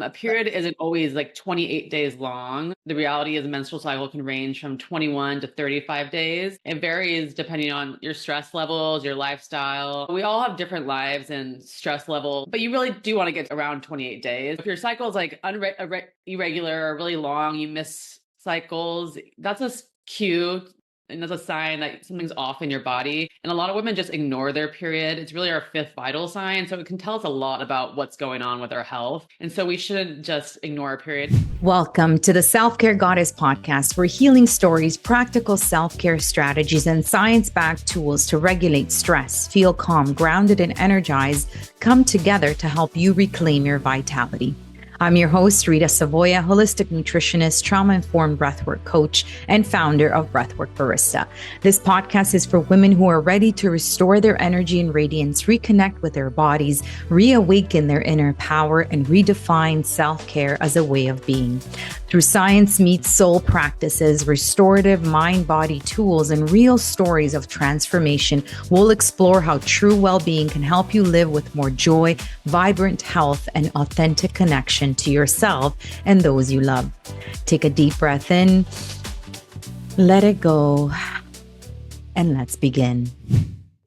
A period isn't always like 28 days long. The reality is a menstrual cycle can range from 21 to 35 days. It varies depending on your stress levels, your lifestyle. We all have different lives and stress level, but you really do want to get around 28 days. If your cycle is like irregular or really long, you miss cycles, that's a cue. And that's a sign that something's off in your body. And a lot of women just ignore their period. It's really our fifth vital sign. So it can tell us a lot about what's going on with our health. And so we shouldn't just ignore our period. Welcome to the Self-Care Goddess podcast, where healing stories, practical self-care strategies, and science-backed tools to regulate stress, feel calm, grounded, and energized come together to help you reclaim your vitality. I'm your host, Rita Savoya, holistic nutritionist, trauma-informed breathwork coach, and founder of Breathwork Barista. This podcast is for women who are ready to restore their energy and radiance, reconnect with their bodies, reawaken their inner power, and redefine self-care as a way of being. Through science meets soul practices, restorative mind-body tools, and real stories of transformation, we'll explore how true well-being can help you live with more joy, vibrant health, and authentic connection to yourself and those you love. Take a deep breath in, let it go, and let's begin.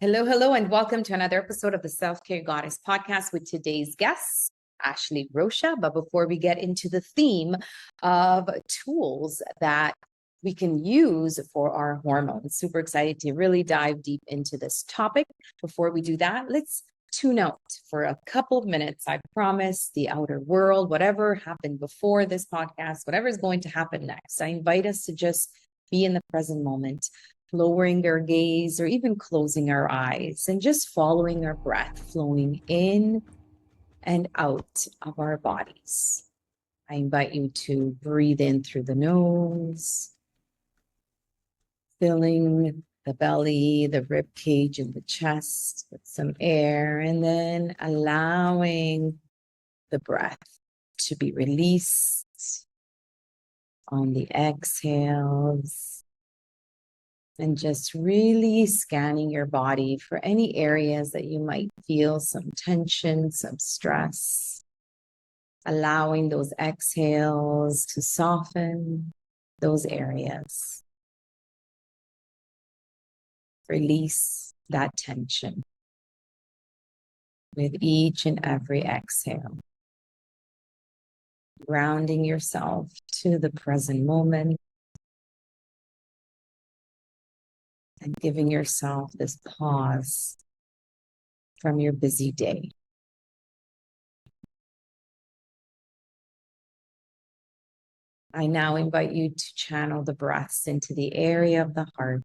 Hello, and welcome to another episode of the Self-Care Goddess podcast with today's guest, Ashley Rocha. But before we get into the theme of tools that we can use for our hormones, super excited to really dive deep into this topic. Before we do that, let's tune out for a couple of minutes. I promise the outer world, whatever happened before this podcast, whatever is going to happen next, I invite us to just be in the present moment, lowering our gaze or even closing our eyes and just following our breath flowing in and out of our bodies. I invite you to breathe in through the nose, filling the belly, the rib cage, and the chest with some air, and then allowing the breath to be released on the exhales, and just really scanning your body for any areas that you might feel some tension, some stress, allowing those exhales to soften those areas. Release that tension with each and every exhale. Grounding yourself to the present moment and giving yourself this pause from your busy day. I now invite you to channel the breaths into the area of the heart.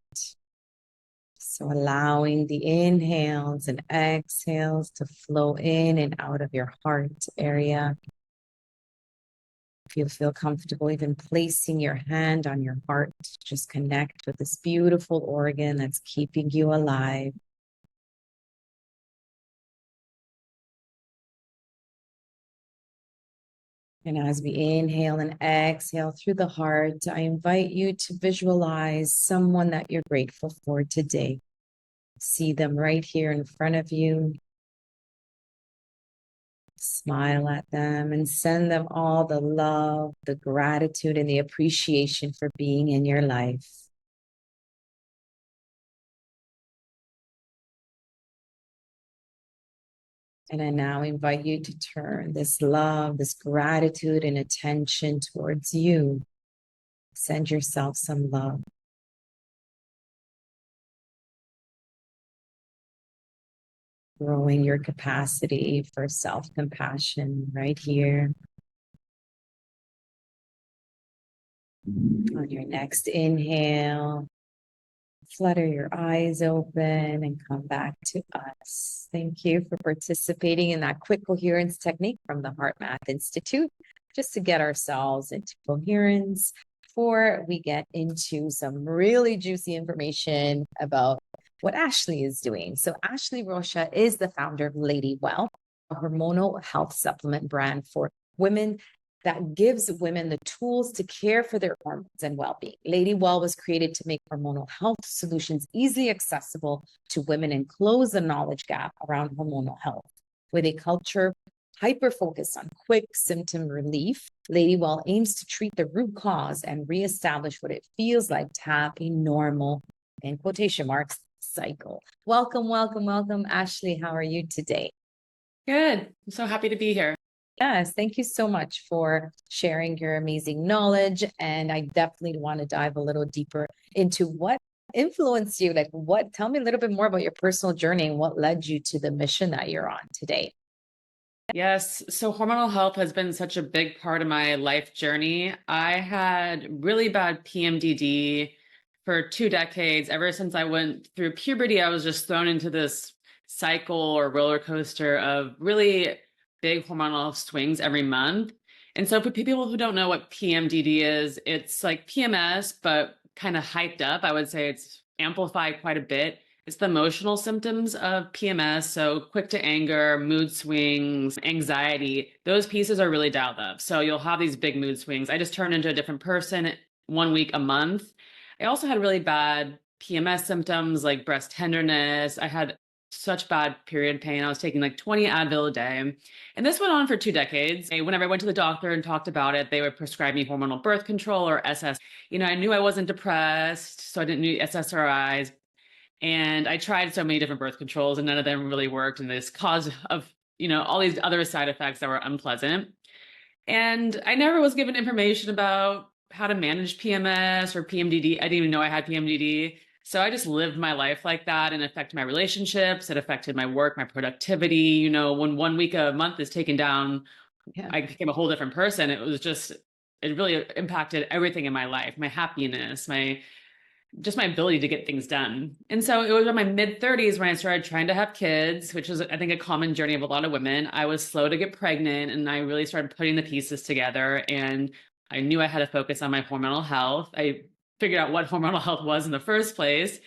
So allowing the inhales and exhales to flow in and out of your heart area. If you feel comfortable even placing your hand on your heart, just connect with this beautiful organ that's keeping you alive. And as we inhale and exhale through the heart, I invite you to visualize someone that you're grateful for today. See them right here in front of you. Smile at them and send them all the love, the gratitude, and the appreciation for being in your life. And I now invite you to turn this love, this gratitude, and attention towards you. Send yourself some love. Growing your capacity for self-compassion right here. On your next inhale, flutter your eyes open and come back to us. Thank you for participating in that quick coherence technique from the Heart Math Institute, just to get ourselves into coherence before we get into some really juicy information about what Ashley is doing. So Ashley Rocha is the founder of Ladywell, a hormonal health supplement brand for women that gives women the tools to care for their hormones and well-being. Ladywell was created to make hormonal health solutions easily accessible to women and close the knowledge gap around hormonal health with a culture hyper focused on quick symptom relief, Ladywell aims to treat the root cause and reestablish what it feels like to have a normal, in quotation marks, cycle. Welcome, welcome, welcome, Ashley. How are you today? Good. I'm so happy to be here. Yes, thank you so much for sharing your amazing knowledge. And I definitely want to dive a little deeper into what influenced you. Tell me a little bit more about your personal journey and what led you to the mission that you're on today. Yes. So hormonal health has been such a big part of my life journey. I had really bad PMDD for 2 decades. Ever since I went through puberty, I was just thrown into this cycle or roller coaster of really big hormonal swings every month. And so for people who don't know what PMDD is, it's like PMS, but kind of hyped up. I would say it's amplified quite a bit. It's the emotional symptoms of PMS. So quick to anger, mood swings, anxiety, those pieces are really dialed up. So you'll have these big mood swings. I just turned into a different person 1 week a month. I also had really bad PMS symptoms like breast tenderness. I had such bad period pain. I was taking like 20 Advil a day. And this went on for 2 decades. Whenever I went to the doctor and talked about it, they would prescribe me hormonal birth control or SS. I knew I wasn't depressed, so I didn't need SSRIs. And I tried so many different birth controls and none of them really worked. And this cause of, all these other side effects that were unpleasant. And I never was given information about how to manage PMS or PMDD. I didn't even know I had PMDD. So I just lived my life like that, and it affected my relationships. It affected my work, my productivity. When 1 week a month is taken down, I became a whole different person. It really impacted everything in my life, my happiness, my ability to get things done. And so it was in my mid-30s when I started trying to have kids, which is, I think, a common journey of a lot of women. I was slow to get pregnant, and I really started putting the pieces together. And I knew I had to focus on my hormonal health. I figured out what hormonal health was in the first place.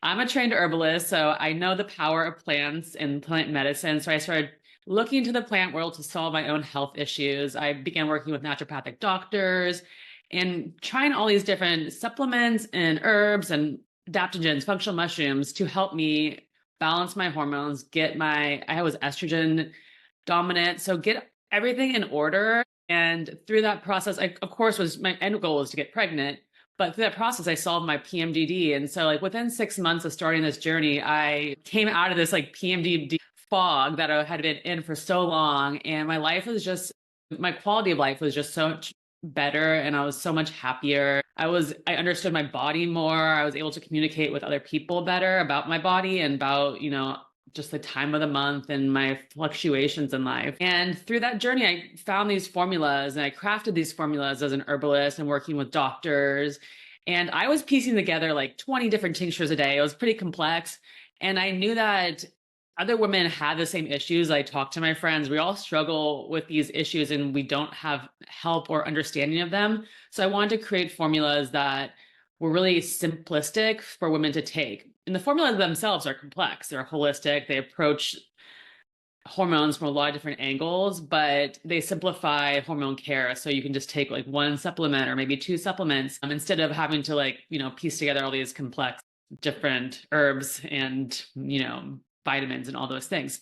I'm a trained herbalist, so I know the power of plants and plant medicine. So I started looking into the plant world to solve my own health issues. I began working with naturopathic doctors and trying all these different supplements and herbs and adaptogens, functional mushrooms to help me balance my hormones, I was estrogen dominant. So get everything in order. And through that process, of course, my end goal was to get pregnant. But through that process, I solved my PMDD. And so within 6 months of starting this journey, I came out of this PMDD fog that I had been in for so long. And my quality of life was just so much better. And I was so much happier. I understood my body more. I was able to communicate with other people better about my body and about, just the time of the month and my fluctuations in life. And through that journey, I found these formulas and I crafted these formulas as an herbalist and working with doctors. And I was piecing together 20 different tinctures a day. It was pretty complex. And I knew that other women had the same issues. I talked to my friends. We all struggle with these issues and we don't have help or understanding of them. So I wanted to create formulas that were really simplistic for women to take. And the formulas themselves are complex. They're holistic. They approach hormones from a lot of different angles, but they simplify hormone care. So you can just take one supplement or maybe two supplements instead of having to piece together all these complex different herbs and, vitamins and all those things.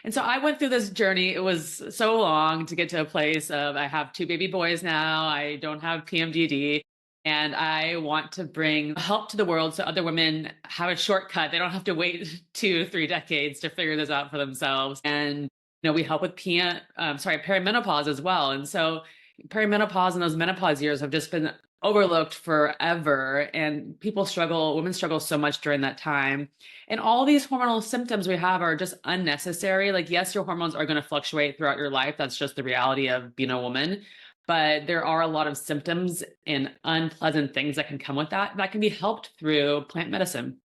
And so I went through this journey. It was so long to get to a place of I have 2 baby boys now. I don't have PMDD. And I want to bring help to the world so other women have a shortcut. They don't have to wait 2-3 decades to figure this out for themselves. And, we help with perimenopause as well. And so perimenopause and those menopause years have just been overlooked forever. And women struggle so much during that time. And all these hormonal symptoms we have are just unnecessary. Yes, your hormones are going to fluctuate throughout your life. That's just the reality of being a woman. But there are a lot of symptoms and unpleasant things that can come with that can be helped through plant medicine.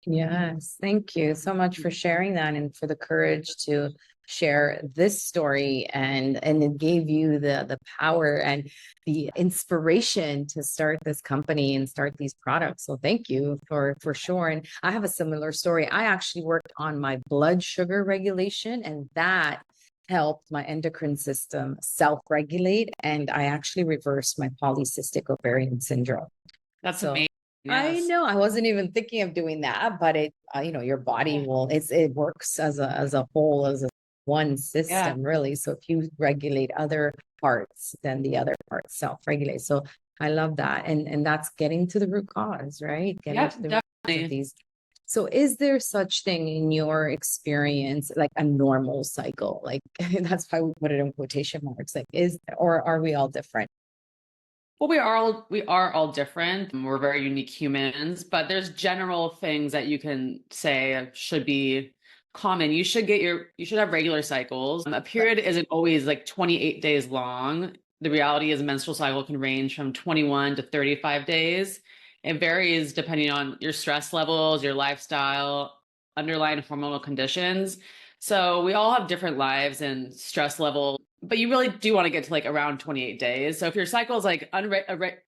Yes, thank you so much for sharing that and for the courage to share this story, and it gave you the power and the inspiration to start this company and start these products. So thank you for sure. And I have a similar story. I actually worked on my blood sugar regulation, and that helped my endocrine system self-regulate, and I actually reversed my polycystic ovarian syndrome. That's amazing. Yes. I know. I wasn't even thinking of doing that, but it, your body will. It works as a whole, as a one Yeah, system, really. So if you regulate other parts, then the other parts self-regulate. So I love that. And that's getting to the root cause, right? Getting yeah, to the root cause of definitely. these. So is there such thing in your experience, like a normal cycle? Like that's why we put it in quotation marks. Like or are we all different? Well, we are all different. We're very unique humans, but there's general things that you can say should be common. You should have regular cycles. A period isn't always like 28 days long. The reality is a menstrual cycle can range from 21 to 35 days. It varies depending on your stress levels, your lifestyle, underlying hormonal conditions. So we all have different lives and stress levels, but you really do want to get to like around 28 days. So if your cycle is like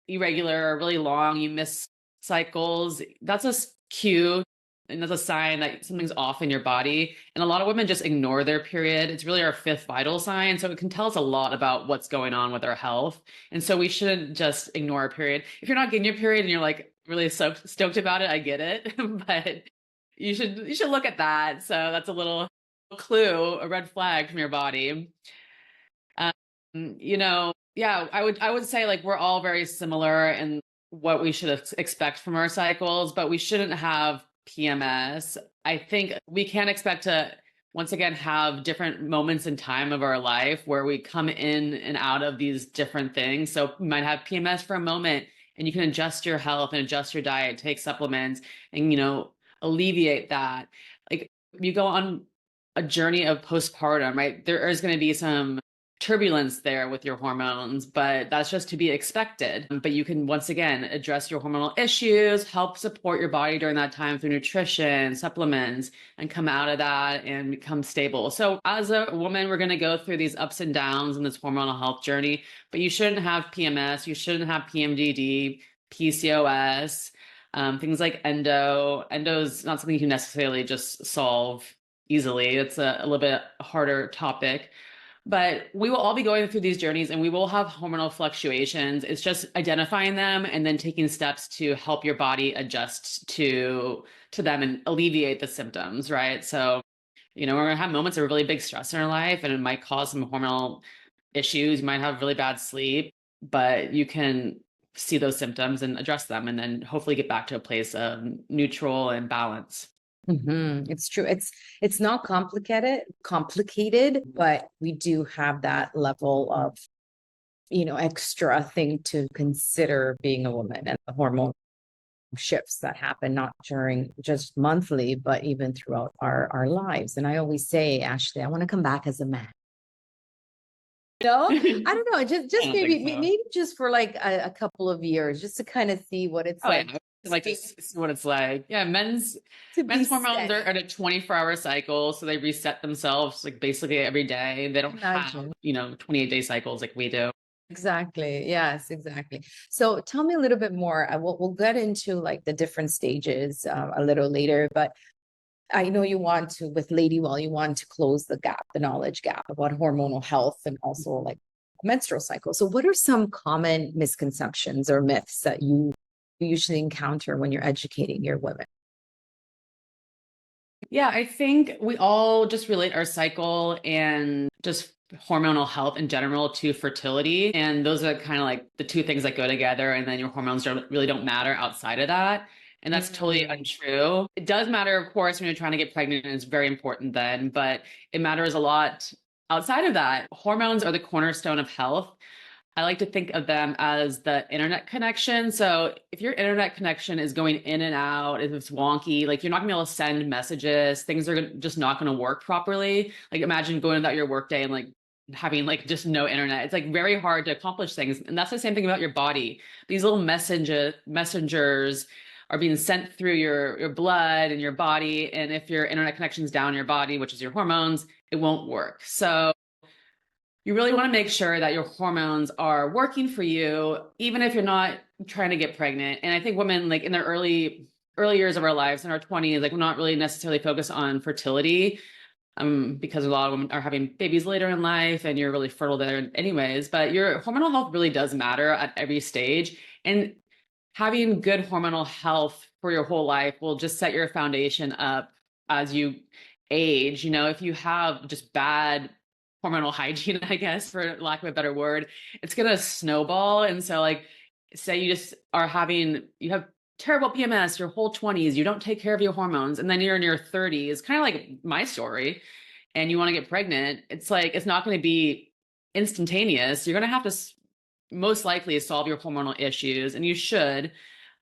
irregular or really long, you miss cycles, that's a cue and that's a sign that something's off in your body. And a lot of women just ignore their period. It's really our fifth vital sign. So it can tell us a lot about what's going on with our health. And so we shouldn't just ignore our period. If you're not getting your period and you're like really stoked about it, I get it. But you should look at that. So that's a little clue, a red flag from your body. Um, yeah, I would say like we're all very similar in what we should expect from our cycles, but we shouldn't have PMS. I think we can expect to once again have different moments in time of our life where we come in and out of these different things. So you might have PMS for a moment and you can adjust your health and adjust your diet, take supplements and alleviate that. Like you go on a journey of postpartum, right? There is going to be some turbulence there with your hormones, but that's just to be expected. But you can once again address your hormonal issues, help support your body during that time through nutrition, supplements, and come out of that and become stable. So as a woman, we're going to go through these ups and downs in this hormonal health journey, but you shouldn't have PMS, you shouldn't have PMDD, PCOS, things like endo. Endo is not something you can necessarily just solve easily. It's a little bit harder topic. But we will all be going through these journeys and we will have hormonal fluctuations. It's just identifying them and then taking steps to help your body adjust to them and alleviate the symptoms, right? So, we're gonna have moments of really big stress in our life and it might cause some hormonal issues. You might have really bad sleep, but you can see those symptoms and address them and then hopefully get back to a place of neutral and balance. It's true. It's not complicated, but we do have that level of, extra thing to consider being a woman and the hormone shifts that happen not during just monthly, but even throughout our lives. And I always say, Ashley, I want to come back as a man. I don't know, I just don't think maybe just for like a couple of years, just to kind of see what it's so. like. Yeah, I like to see what it's like. Yeah, men's To be men's hormones are steady. at a 24-hour cycle, so they reset themselves like basically every day. They don't have, Imagine. 28-day cycles like we do. Exactly. Yes, exactly. So tell me a little bit more. We'll get into like the different stages a little later, but I know you want to, with Ladywell, you want to close the gap, the knowledge gap about hormonal health and also like menstrual cycle. So what are some common misconceptions or myths that you usually encounter when you're educating your women? Yeah, I think we all just relate our cycle and just hormonal health in general to fertility. And those are kind of like the two things that go together. And then your hormones really don't matter outside of that. And that's totally Mm. untrue. It does matter, of course, when you're trying to get pregnant, and it's very important then, but it matters a lot outside of that. Hormones are the cornerstone of health. I like to think of them as the internet connection. So if your internet connection is going in and out, if it's wonky, like you're not gonna be able to send messages, things are just not gonna work properly. Like imagine going about your workday and like having like just no internet. It's like very hard to accomplish things. And that's the same thing about your body. These little messengers are being sent through your blood and your body. And if your internet connection's down in your body, which is your hormones, it won't work. So you really want to make sure that your hormones are working for you, even if you're not trying to get pregnant. And I think women like in their early years of our lives, in our 20s, like we're not really necessarily focused on fertility, because a lot of women are having babies later in life and you're really fertile there anyways. But your hormonal health really does matter at every stage. And having good hormonal health for your whole life will just set your foundation up as you age, if you have just bad hormonal hygiene, I guess, for lack of a better word, it's going to snowball. And so like, say you just you have terrible PMS, your whole 20s, you don't take care of your hormones. And then you're in your 30s, kind of like my story, and you want to get pregnant. It's like, it's not going to be instantaneous. You're going to have to most likely solve your hormonal issues, and you should,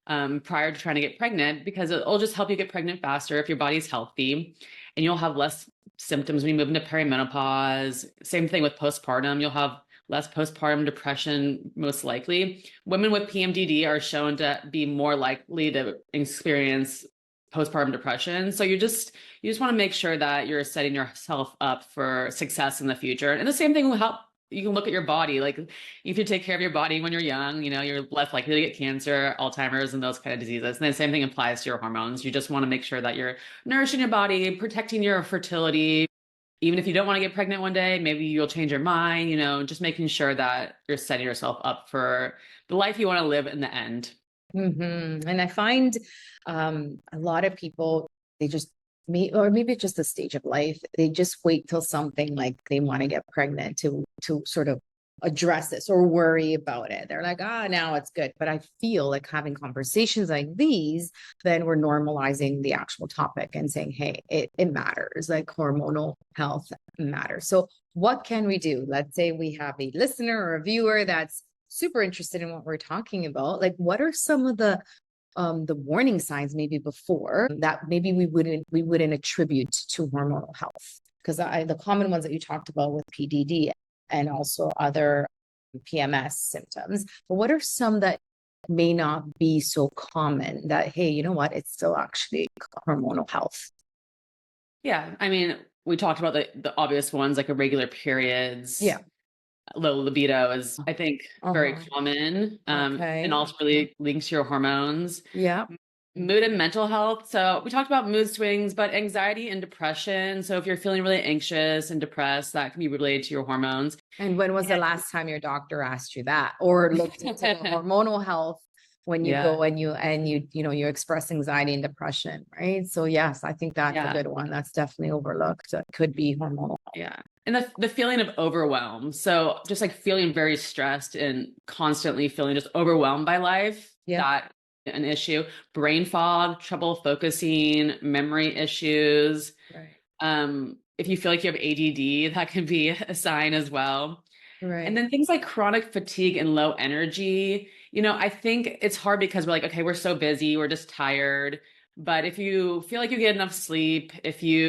prior to trying to get pregnant, because it'll just help you get pregnant faster if your body's healthy, and you'll have less symptoms when you move into perimenopause. Same thing with postpartum. You'll have less postpartum depression, most likely. Women with PMDD are shown to be more likely to experience postpartum depression. So you just want to make sure that you're setting yourself up for success in the future. And the same thing will help. You can look at your body. Like if you take care of your body when you're young, you're less likely to get cancer, Alzheimer's, and those kind of diseases. And the same thing applies to your hormones. You just want to make sure that you're nourishing your body, protecting your fertility. Even if you don't want to get pregnant one day, maybe you'll change your mind, just making sure that you're setting yourself up for the life you want to live in the end. Mm-hmm. And I find a lot of people, they just or maybe it's just a stage of life, they just wait till something like they want to get pregnant to sort of address this or worry about it. They're like, now it's good. But I feel like having conversations like these, then we're normalizing the actual topic and saying, hey, it matters, like hormonal health matters. So what can we do? Let's say we have a listener or a viewer that's super interested in what we're talking about. Like, what are some of the warning signs maybe before that maybe we wouldn't attribute to hormonal health? Because the common ones that you talked about with PDD and also other PMS symptoms, but what are some that may not be so common that, hey, you know what, it's still actually hormonal health? Yeah, I mean, we talked about the obvious ones like irregular periods. Yeah. Low libido is, I think, very common, and also really links to your hormones. Yeah. Mood and mental health. So we talked about mood swings, but anxiety and depression. So if you're feeling really anxious and depressed, that can be related to your hormones. And when was the last time your doctor asked you that or looked into the hormonal health when you go and you express anxiety and depression, right? So yes, I think that's a good one. That's definitely overlooked. It could be hormonal. Yeah. And the feeling of overwhelm. So just like feeling very stressed and constantly feeling just overwhelmed by life. Yeah. That an issue. Brain fog, trouble focusing, memory issues. Right. If you feel like you have ADD, that can be a sign as well. Right. And then things like chronic fatigue and low energy. I think it's hard because we're like, okay, we're so busy, we're just tired. But if you feel like you get enough sleep, if you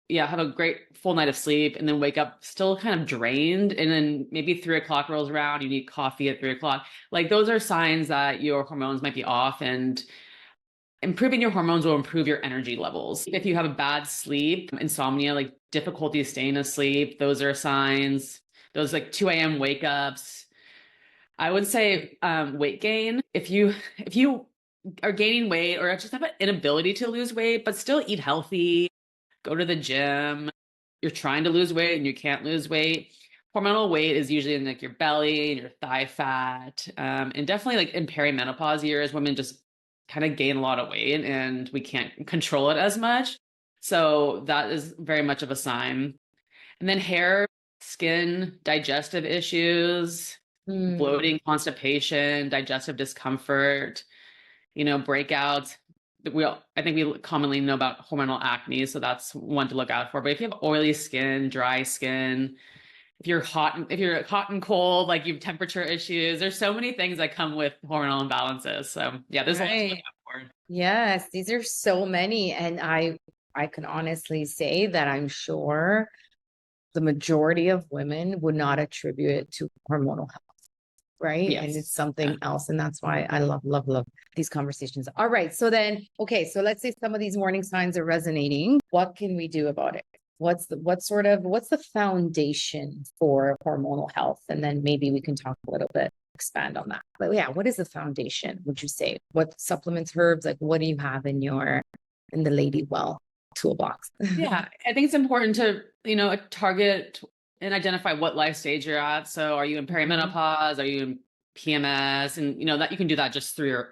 have a great full night of sleep and then wake up still kind of drained, and then maybe 3:00 rolls around, you need coffee at 3:00. Like those are signs that your hormones might be off, and improving your hormones will improve your energy levels. If you have a bad sleep, insomnia, like difficulty staying asleep, those are signs. Those like 2 a.m. wake ups. I would say weight gain. If you are gaining weight or just have an inability to lose weight, but still eat healthy, go to the gym, you're trying to lose weight and you can't lose weight. Hormonal weight is usually in like your belly and your thigh fat. And definitely like in perimenopause years, women just kind of gain a lot of weight and we can't control it as much. So that is very much of a sign. And then hair, skin, digestive issues, bloating, constipation, digestive discomfort, breakouts. I think we commonly know about hormonal acne, so that's one to look out for. But if you have oily skin, dry skin, if you're hot and cold, like you have temperature issues, there's so many things that come with hormonal imbalances. So yeah, there's a lot to look out for. Yes, these are so many. And I can honestly say that I'm sure the majority of women would not attribute it to hormonal health. Right. Yes. And it's something else. And that's why I love these conversations. All right. So then, okay. So let's say some of these warning signs are resonating. What can we do about it? What's the foundation for hormonal health? And then maybe we can talk a little bit, expand on that. But yeah, what is the foundation, would you say? What supplements, herbs, like what do you have in the Ladywell toolbox? Yeah, I think it's important to, target and identify what life stage you're at. So are you in perimenopause? Are you in PMS? And, that you can do that just through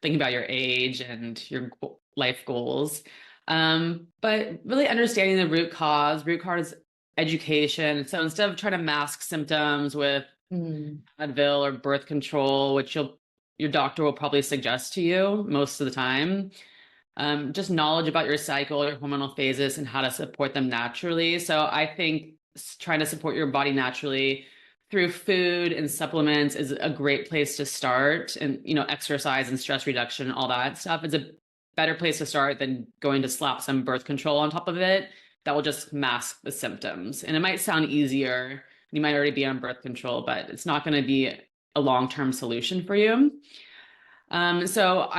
thinking about your age and your life goals. But really understanding the root cause education. So instead of trying to mask symptoms with Advil or birth control, which your doctor will probably suggest to you most of the time, just knowledge about your cycle, your hormonal phases, and how to support them naturally. So I think trying to support your body naturally through food and supplements is a great place to start. And, exercise and stress reduction, all that stuff is a better place to start than going to slap some birth control on top of it. That will just mask the symptoms. And it might sound easier. You might already be on birth control, but it's not going to be a long-term solution for you. So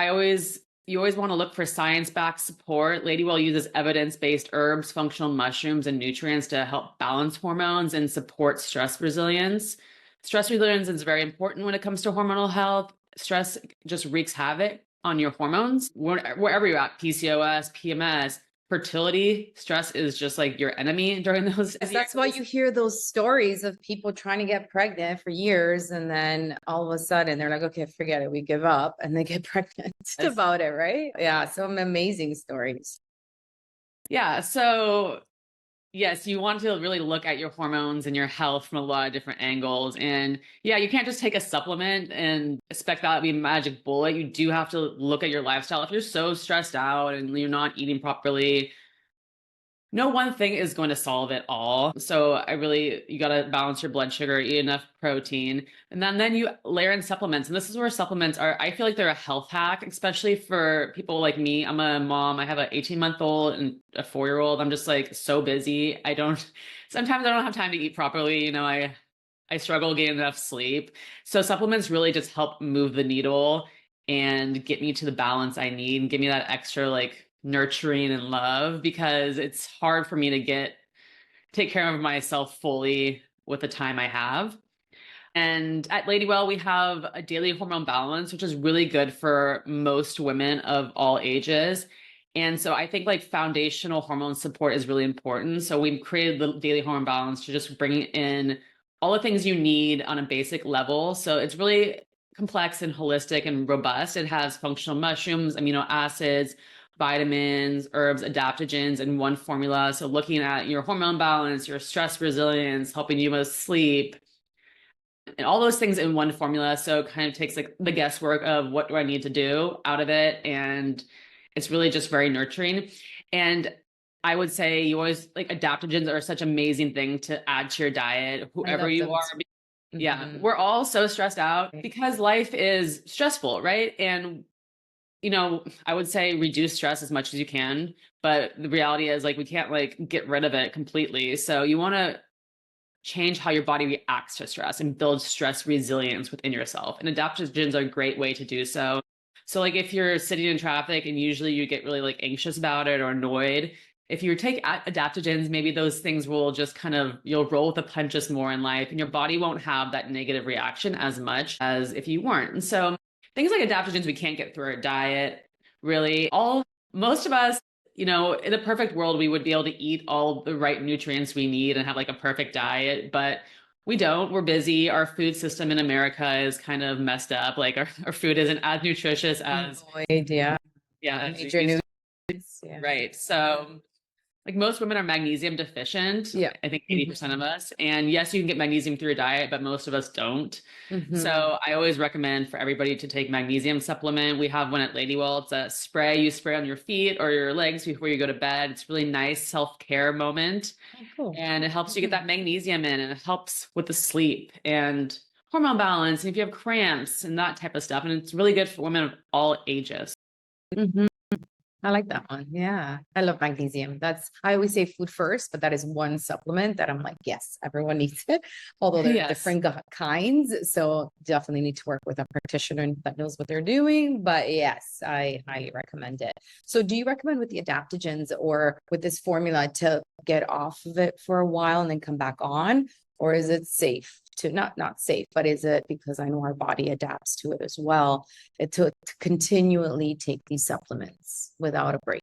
you always want to look for science-backed support. Ladywell uses evidence-based herbs, functional mushrooms, and nutrients to help balance hormones and support stress resilience. Stress resilience is very important when it comes to hormonal health. Stress just wreaks havoc on your hormones. Wherever you're at, PCOS, PMS, fertility, stress is just like your enemy during those. That's why you hear those stories of people trying to get pregnant for years, and then all of a sudden they're like, okay, forget it, we give up, and they get pregnant about it, right? Yeah, some amazing stories. Yeah, so yes, you want to really look at your hormones and your health from a lot of different angles. And yeah, you can't just take a supplement and expect that to be a magic bullet. You do have to look at your lifestyle. If you're so stressed out and you're not eating properly, no one thing is going to solve it all. So you got to balance your blood sugar, eat enough protein, and then you layer in supplements. And this is where supplements are, I feel like they're a health hack, especially for people like me. I'm a mom. I have an 18-month-old and a 4-year-old. I'm just like so busy. Sometimes I don't have time to eat properly. I struggle getting enough sleep. So supplements really just help move the needle and get me to the balance I need and give me that extra nurturing and love, because it's hard for me to take care of myself fully with the time I have. And at Ladywell, we have a daily hormone balance, which is really good for most women of all ages. And so I think foundational hormone support is really important. So we've created the daily hormone balance to just bring in all the things you need on a basic level. So it's really complex and holistic and robust. It has functional mushrooms, amino acids, vitamins, herbs, adaptogens in one formula. So looking at your hormone balance, your stress resilience, helping you with sleep, and all those things in one formula. So it kind of takes the guesswork of what do I need to do out of it. And it's really just very nurturing. And I would say you always adaptogens are such an amazing thing to add to your diet, whoever you are. Yeah, we're all so stressed out because life is stressful, right? And I would say reduce stress as much as you can, but the reality is we can't get rid of it completely. So you want to change how your body reacts to stress and build stress resilience within yourself. And adaptogens are a great way to do so. So if you're sitting in traffic and usually you get really anxious about it or annoyed, if you take adaptogens, maybe those things will just you'll roll with the punches more in life, and your body won't have that negative reaction as much as if you weren't. And so things like adaptogens we can't get through our diet, really. Most of us, in a perfect world, we would be able to eat all the right nutrients we need and have a perfect diet, but we don't. We're busy. Our food system in America is kind of messed up. Our food isn't as nutritious as major nutrients. Right. So most women are magnesium deficient. Yeah. I think 80% of us. And yes, you can get magnesium through a diet, but most of us don't. So I always recommend for everybody to take magnesium supplement. We have one at Ladywell. It's a spray you spray on your feet or your legs before you go to bed. It's really nice self-care moment. Oh, cool. And it helps you get that magnesium in, and it helps with the sleep and hormone balance. And if you have cramps and that type of stuff, and it's really good for women of all ages. I like that one. Yeah. I love magnesium. I always say food first, but that is one supplement that I'm yes, everyone needs it. Although there are different kinds. So definitely need to work with a practitioner that knows what they're doing. But yes, I highly recommend it. So do you recommend with the adaptogens or with this formula to get off of it for a while and then come back on? Or is it safe to not safe, but is it, because I know our body adapts to it as well, to continually take these supplements without a break?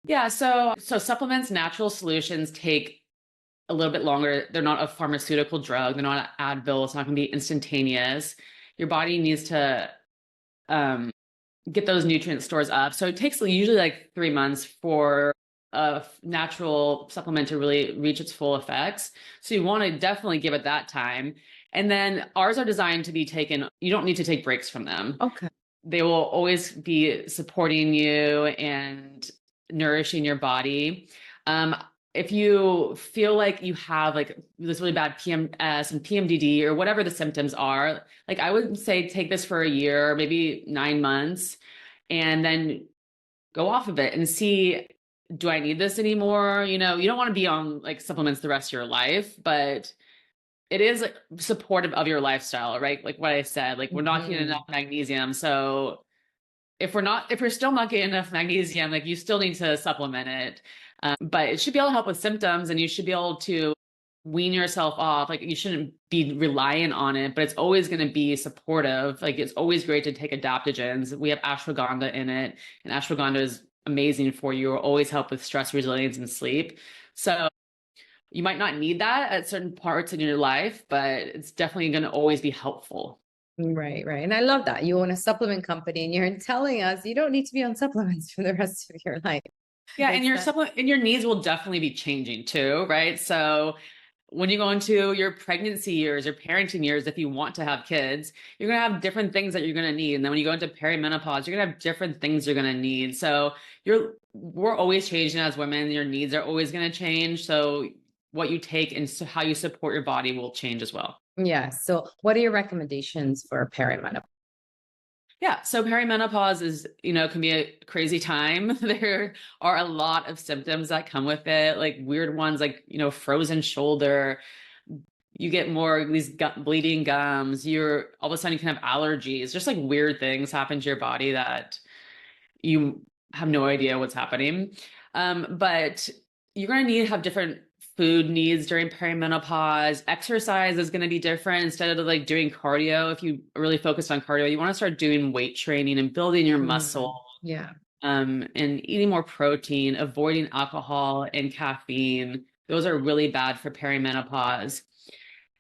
Yeah. So supplements, natural solutions take a little bit longer. They're not a pharmaceutical drug. They're not an Advil. It's not going to be instantaneous. Your body needs to get those nutrient stores up. So it takes usually like 3 months for a natural supplement to really reach its full effects. So you want to definitely give it that time. And then ours are designed to be taken, you don't need to take breaks from them. Okay. They will always be supporting you and nourishing your body. If you feel like you have like this really bad PMS and PMDD or whatever the symptoms are, like I would say take this for a year, maybe 9 months, and then go off of it and see, do I need this anymore? You know, you don't want to be on like supplements the rest of your life, but it is like supportive of your lifestyle, right? Like what I said, like we're not getting enough magnesium. So if we're still not getting enough magnesium, like you still need to supplement it. But it should be able to help with symptoms, and you should be able to wean yourself off. Like you shouldn't be reliant on it, but it's always going to be supportive. Like it's always great to take adaptogens. We have ashwagandha in it, and ashwagandha is amazing for you. It will always help with stress resilience and sleep. So you might not need that at certain parts in your life, but it's definitely going to always be helpful. Right, right. And I love that. You own a supplement company and you're telling us you don't need to be on supplements for the rest of your life. Yeah, and your supplement and your needs will definitely be changing too, right? So when you go into your pregnancy years or parenting years, if you want to have kids, you're going to have different things that you're going to need. And then when you go into perimenopause, you're going to have different things you're going to need. So we're always changing as women. Your needs are always going to change. So what you take and so how you support your body will change as well. Yeah. So what are your recommendations for perimenopause? Yeah. So perimenopause is, can be a crazy time. There are a lot of symptoms that come with it, like weird ones, like, frozen shoulder. You get more these bleeding gums. All of a sudden you can have allergies. Just like weird things happen to your body that you have no idea what's happening. But you're going to need to have different food needs during perimenopause. Exercise is going to be different. Instead of like doing cardio, if you really focus on cardio, you want to start doing weight training and building your muscle. Yeah. And eating more protein, avoiding alcohol and caffeine. Those are really bad for perimenopause.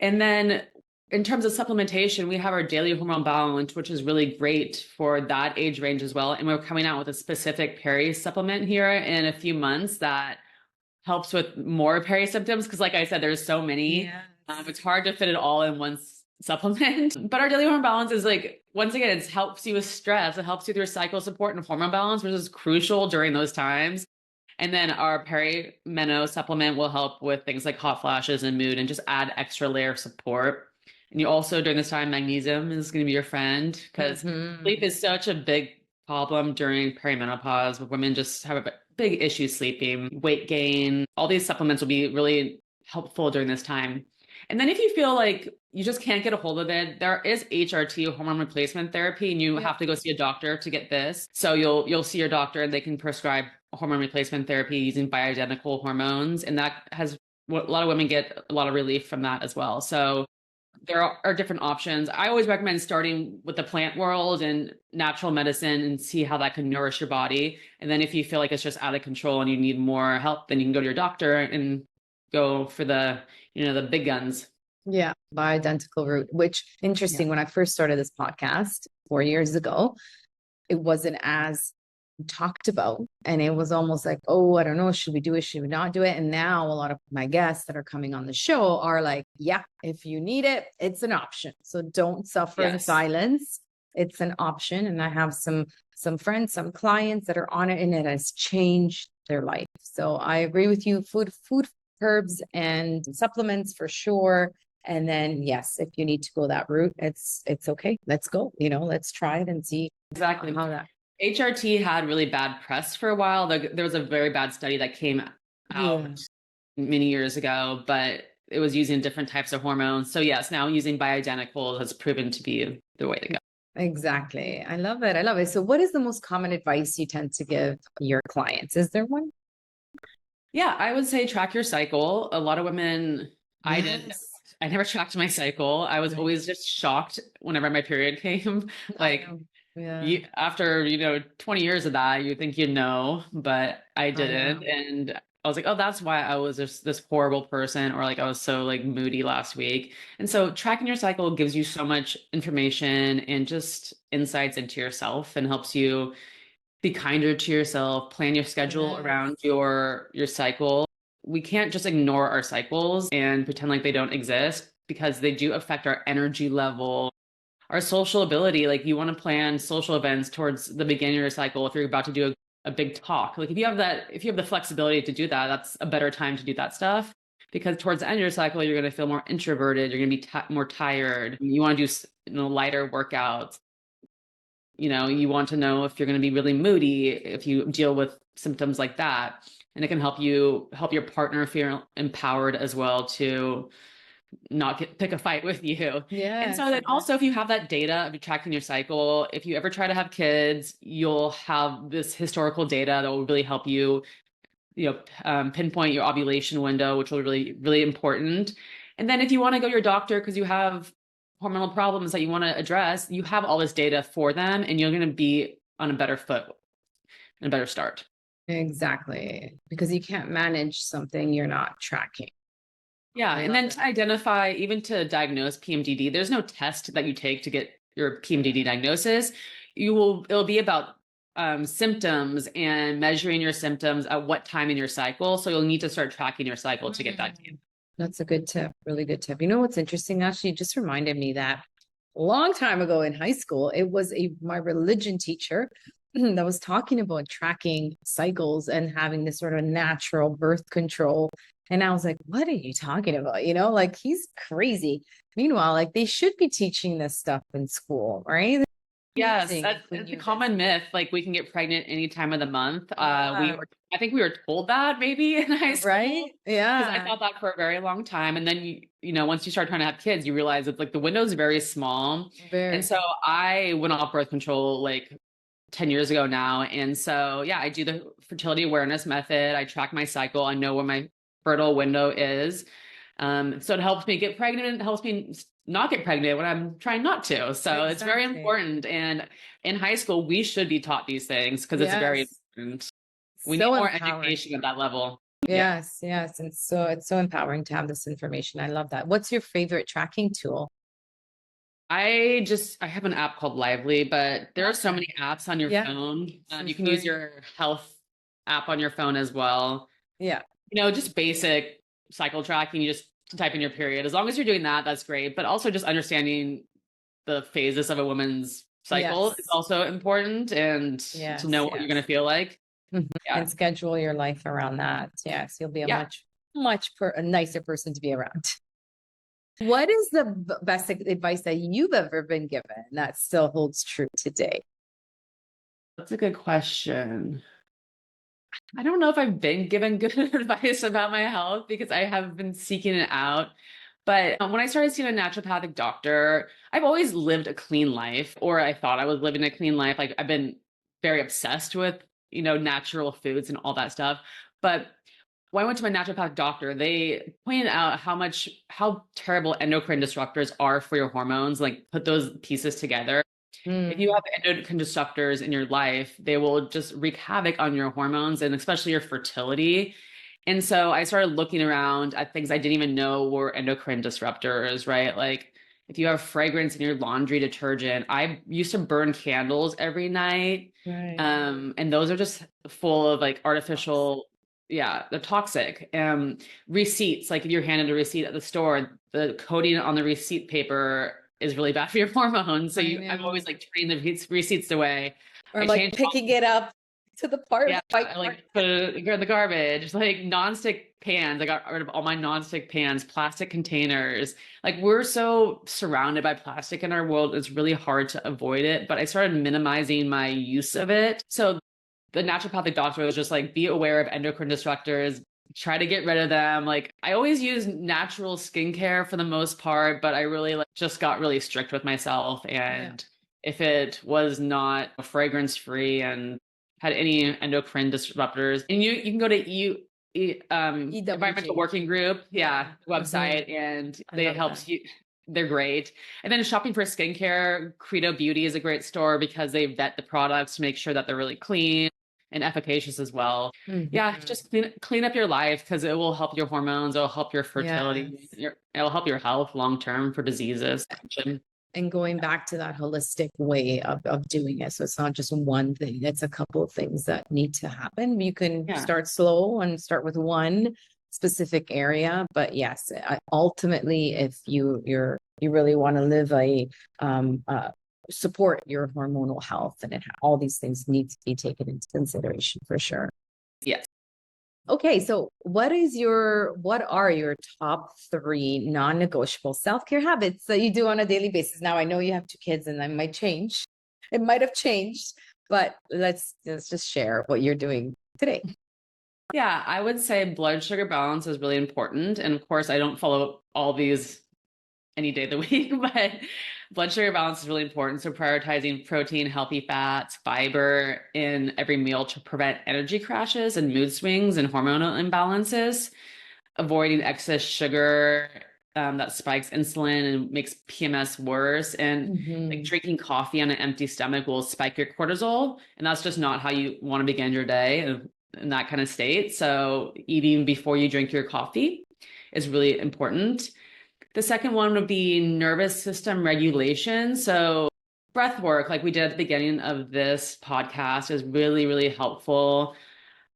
And then in terms of supplementation, we have our daily hormone balance, which is really great for that age range as well. And we're coming out with a specific peri supplement here in a few months that helps with more peri symptoms. Because like I said, there's so many. Yes. It's hard to fit it all in one supplement. But our daily hormone balance is like, once again, it helps you with stress. It helps you with your cycle support and hormone balance, which is crucial during those times. And then our perimeno supplement will help with things like hot flashes and mood and just add extra layer of support. And you also, during this time, magnesium is going to be your friend because sleep is such a big problem during perimenopause. Women just have a big issue sleeping, weight gain. All these supplements will be really helpful during this time. And then if you feel like you just can't get a hold of it, there is HRT, hormone replacement therapy, and you have to go see a doctor to get this. So you'll see your doctor and they can prescribe hormone replacement therapy using bioidentical hormones. And that has a lot of women get a lot of relief from that as well. So there are different options. I always recommend starting with the plant world and natural medicine and see how that can nourish your body. And then if you feel like it's just out of control and you need more help, then you can go to your doctor and go for the big guns. Yeah. Bioidentical route, which interesting. When I first started this podcast 4 years ago, it wasn't as talked about. And it was almost like, oh, I don't know, should we do it? Should we not do it? And now a lot of my guests that are coming on the show are like, yeah, if you need it, it's an option. So don't suffer in silence. It's an option. And I have some friends, some clients that are on it, and it has changed their life. So I agree with you. Food, herbs and supplements for sure. And then, yes, if you need to go that route, it's okay. Let's go, let's try it and see exactly how that. HRT had really bad press for a while. There was a very bad study that came out many years ago, but it was using different types of hormones. So yes, now using bioidenticals has proven to be the way to go. Exactly. I love it. So what is the most common advice you tend to give your clients? Is there one? Yeah, I would say track your cycle. A lot of women, I never tracked my cycle. I was always just shocked whenever my period came. Like, after 20 years of that, you think but I didn't. And I was like, oh, that's why I was just this horrible person, or like I was so like moody last week. And so tracking your cycle gives you so much information and just insights into yourself and helps you be kinder to yourself, plan your schedule Yes. around your cycle. We can't just ignore our cycles and pretend like they don't exist because they do affect our energy level, our social ability. Like you want to plan social events towards the beginning of your cycle. If you're about to do a big talk, like if you have the flexibility to do that, that's a better time to do that stuff. Because towards the end of your cycle, you're going to feel more introverted. You're going to be more tired. You want to do lighter workouts. You want to know if you're going to be really moody, if you deal with symptoms like that. And it can help your partner feel empowered as well to not pick a fight with you. Yeah. And so then also, if you have that data of tracking your cycle, if you ever try to have kids, you'll have this historical data that will really help you, pinpoint your ovulation window, which will be really, really important. And then if you want to go to your doctor because you have hormonal problems that you want to address, you have all this data for them, and you're going to be on a better foot and a better start. Exactly. Because you can't manage something you're not tracking. Yeah. And then to identify, even to diagnose PMDD, there's no test that you take to get your PMDD diagnosis. It'll be about symptoms and measuring your symptoms at what time in your cycle. So you'll need to start tracking your cycle to get that data. That's a good tip. Really good tip. You know what's interesting? Actually, it just reminded me that a long time ago in high school, it was my religion teacher that was talking about tracking cycles and having this sort of natural birth control. And I was like, what are you talking about? Like he's crazy. Meanwhile, like they should be teaching this stuff in school, right? Yes, that's a common myth. Like we can get pregnant any time of the month. I think we were told that maybe in high school. Right? Yeah. Because I thought that for a very long time. And then once you start trying to have kids, you realize it's like the window is very small. And so I went off birth control like 10 years ago now. And so, yeah, I do the fertility awareness method. I track my cycle. I know where my fertile window is. So it helps me get pregnant. It helps me not get pregnant when I'm trying not to. So It's very important. And in high school, we should be taught these things because it's very important. We need more education at that level. Yes. And it's so empowering to have this information. I love that. What's your favorite tracking tool? I have an app called Lively, but there are so many apps on your phone. You can use your health app on your phone as well. Yeah. Just basic cycle tracking. You just type in your period. As long as you're doing that, that's great. But also just understanding the phases of a woman's cycle is also important, and to know what you're going to feel like. And schedule your life around that. Yes, you'll be a much nicer person to be around. What is the best advice that you've ever been given that still holds true today? That's a good question. I don't know if I've been given good advice about my health because I have been seeking it out. But when I started seeing a naturopathic doctor, I've always lived a clean life, or I thought I was living a clean life. Like I've been very obsessed with, natural foods and all that stuff. But when I went to my naturopathic doctor, they pointed out how terrible endocrine disruptors are for your hormones. Like put those pieces together. If you have endocrine disruptors in your life, they will just wreak havoc on your hormones and especially your fertility. And so I started looking around at things I didn't even know were endocrine disruptors, right? Like if you have fragrance in your laundry detergent, I used to burn candles every night. Right. And those are just full of like artificial, they're toxic. Receipts, like if you're handed a receipt at the store, the coating on the receipt paper is really bad for your hormones. So I'm always like turning the receipts away. Or like picking it up to the part. I like put it in the garbage. Like nonstick pans. I got rid of all my nonstick pans, plastic containers. Like we're so surrounded by plastic in our world. It's really hard to avoid it. But I started minimizing my use of it. So the naturopathic doctor was just like, be aware of endocrine disruptors, try to get rid of them. Like I always use natural skincare for the most part, but I really just got really strict with myself. And if it was not fragrance free and had any endocrine disruptors, and you can go to Environmental Working Group, website, and it helps you. They're great. And then shopping for skincare, Credo Beauty is a great store because they vet the products to make sure that they're really clean. and efficacious as well. Mhm. Yeah, just clean up your life because it will help your hormones, it'll help your fertility, Yes. it'll help your health long term for diseases. And going back to that holistic way of doing it. So it's not just one thing, it's a couple of things that need to happen. You can Yeah. start slow and start with one specific area. But yes, ultimately, if you really want to live support your hormonal health, and all these things need to be taken into consideration for sure. Yes. Okay, so what are your top 3 non-negotiable self-care habits that you do on a daily basis? Now, I know you have 2 kids and that might change. It might have changed, but let's just share what you're doing today. Yeah, I would say blood sugar balance is really important. And of course, I don't follow all these any day of the week, but blood sugar balance is really important. So prioritizing protein, healthy fats, fiber in every meal to prevent energy crashes and mood swings and hormonal imbalances, avoiding excess sugar that spikes insulin and makes PMS worse. And like drinking coffee on an empty stomach will spike your cortisol. And that's just not how you want to begin your day in that kind of state. So eating before you drink your coffee is really important. The second one would be nervous system regulation. So breath work, like we did at the beginning of this podcast, is really, really helpful.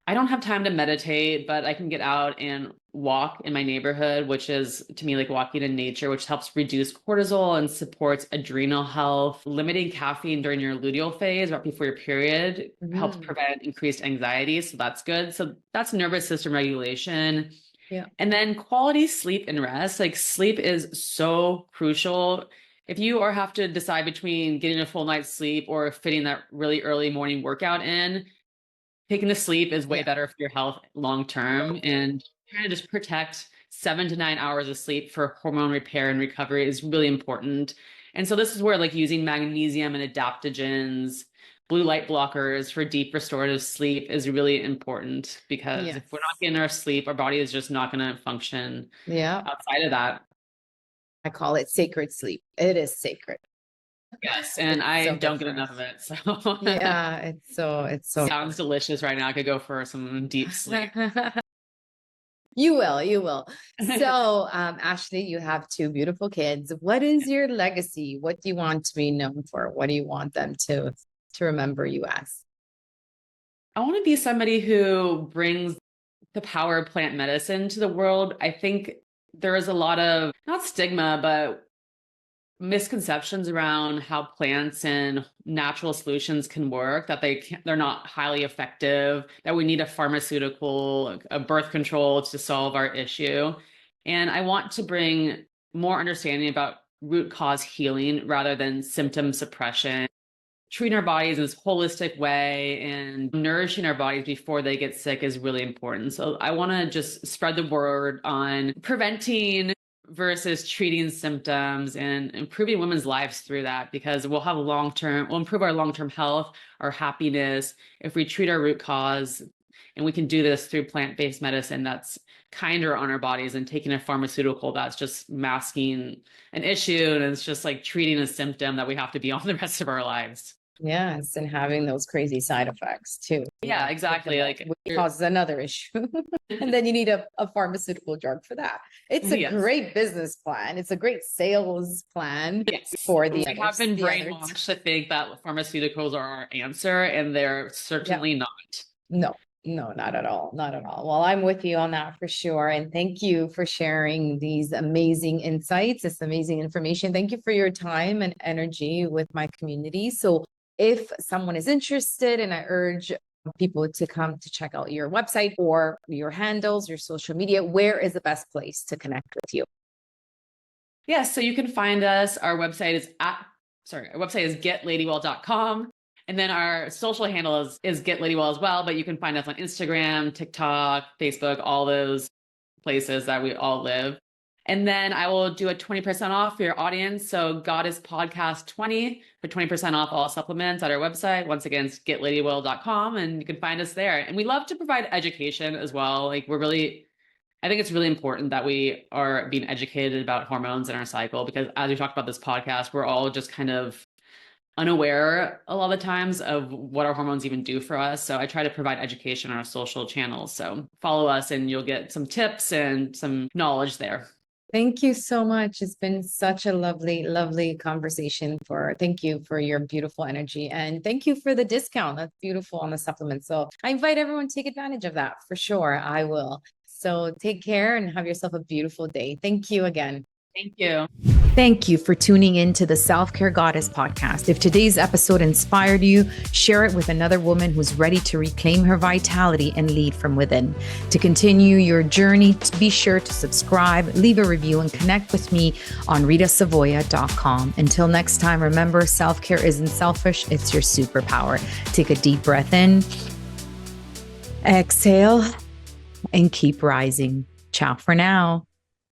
I don't have time to meditate, but I can get out and walk in my neighborhood, which is to me like walking in nature, which helps reduce cortisol and supports adrenal health. Limiting caffeine during your luteal phase, right before your period, helps prevent increased anxiety. So that's good. So that's nervous system regulation. Yeah. And then quality sleep and rest. Like sleep is so crucial. If you have to decide between getting a full night's sleep or fitting that really early morning workout in, taking the sleep is way better for your health long term. And trying to just protect 7 to 9 hours of sleep for hormone repair and recovery is really important. And so this is where like using magnesium and adaptogens, blue light blockers for deep restorative sleep is really important, because if we're not getting our sleep, our body is just not going to function outside of that. I call it sacred sleep. It is sacred. Yes, and I don't get enough of it. So yeah, it's so sounds delicious right now. I could go for some deep sleep. You will. So, Ashley, you have 2 beautiful kids. What is your legacy? What do you want to be known for? What do you want them to remember you as? I want to be somebody who brings the power of plant medicine to the world. I think there is a lot of, not stigma, but misconceptions around how plants and natural solutions can work, that they're not highly effective, that we need a pharmaceutical, a birth control to solve our issue. And I want to bring more understanding about root cause healing rather than symptom suppression, treating our bodies in this holistic way and nourishing our bodies before they get sick is really important. So I want to just spread the word on preventing versus treating symptoms and improving women's lives through that, because we'll improve our long-term health, our happiness, if we treat our root cause. And we can do this through plant-based medicine that's kinder on our bodies and taking a pharmaceutical that's just masking an issue. And it's just like treating a symptom that we have to be on the rest of our lives. Yes, and having those crazy side effects too. Yeah, exactly. Like it causes another issue. And then you need a pharmaceutical drug for that. It's a great business plan. It's a great sales plan for the We have been brainwashed to think that pharmaceuticals are our answer, and they're certainly not. No, not at all. Not at all. Well, I'm with you on that for sure. And thank you for sharing these amazing insights, this amazing information. Thank you for your time and energy with my community. So if someone is interested, and I urge people to come to check out your website or your handles, your social media, where is the best place to connect with you? Yes, so you can find us. Our website is getladywell.com. And then our social handle is Get Ladywell as well, but you can find us on Instagram, TikTok, Facebook, all those places that we all live. And then I will do a 20% off for your audience. So Goddess Podcast 20 for 20% off all supplements at our website. Once again, it's getladywell.com, and you can find us there. And we love to provide education as well. Like I think it's really important that we are being educated about hormones in our cycle, because as we talked about this podcast, we're all just kind of unaware a lot of the times of what our hormones even do for us. So I try to provide education on our social channels. So follow us and you'll get some tips and some knowledge there. Thank you so much. It's been such a lovely, lovely conversation. Thank you for your beautiful energy, and thank you for the discount. That's beautiful on the supplement. So I invite everyone to take advantage of that for sure. I will. So take care and have yourself a beautiful day. Thank you again. Thank you. Thank you for tuning in to the Self-Care Goddess podcast. If today's episode inspired you, share it with another woman who's ready to reclaim her vitality and lead from within. To continue your journey, be sure to subscribe, leave a review, and connect with me on ritasavoya.com. Until next time, remember, self-care isn't selfish, it's your superpower. Take a deep breath in, exhale, and keep rising. Ciao for now.